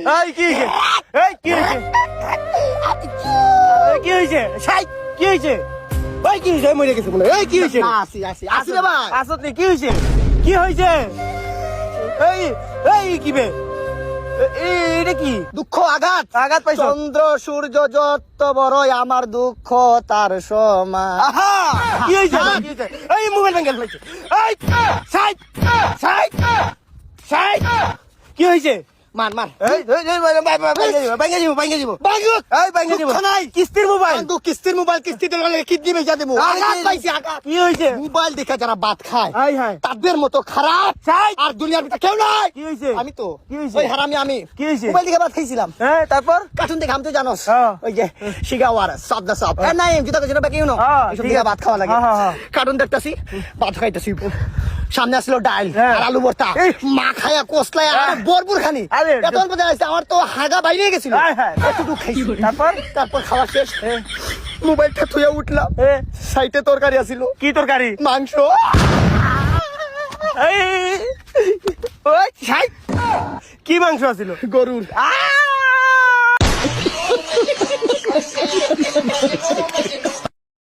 এই কি হয়েছে? এই কি হয়েছে? কি হয়েছে? ছাই কি হয়েছে? ওই কি হয়েছে? মরে গেছে মনে হয়। এই কি হয়েছে? আসি রে ভাই। আসত কি হয়েছে? কি হয়েছে? এই এই কি বে? এটা কি? দুঃখ আঘাত আঘাত পাইছো? চন্দ্র সূর্য যত বড়ই আমার দুঃখ তার সমান। আহা! কি হয়েছে? কি হয়েছে? এই মোবাইল ভেঙে ফেলেছে। এই ছাই ছাই ছাই কি হয়েছে? মার মার এই ভাঙে দিব ভাঙে দিব বাগুত এই ভাঙে দিব দুঃখ নাই। কিস্তির মোবাইল আঙ্গু কিস্তির মোবাইল কিস্তিতে লাগলে কিডনি বেচা দেবো। আঘাত পাইছি আঘাত। কি হয়েছে? মোবাইল দেখে যারা ভাত খায় হাই হাই তাদের মতো খারাপ ছাই আর দুনিয়ার ভিতরে কেউ নাই। কি হয়েছে? আমি তো কি হয়েছে? ওই হারামি আমি কি হয়েছে? মোবাইল দেখে ভাত খাইছিলাম। হ্যাঁ তারপর কার্টুন দেখে আমি তো জানোস হ্যাঁ। ওই যে শিগাওয়ার সব দা সব নাই জুতা কাছে বাকি ইউনো হ্যাঁ, এসব ঠিক দেখে আছে। ভাত খাওয়া লাগে। হ্যাঁ, হ্যাঁ। কার্টুন দেখতাছি ভাত খাইতাছি সামনে আসলো ডাল হ্যাঁ। আর আলু ভর্তা এই। মা খায়া কসলায় আর ভরপুর খানি আরে, এত অল্প দেখাইছে আমার তো হাগা বাইরে গেছিল হাই হাই এতটুকু খাইছি তারপর তারপর খাওয়া শেষ মোবাইলটা থুয়ে উঠলাম এ, সাইটে তরকারি আছিল কি তরকারি? মাংস এই ওই ছাই কি মাংস আছিল? গরুর আ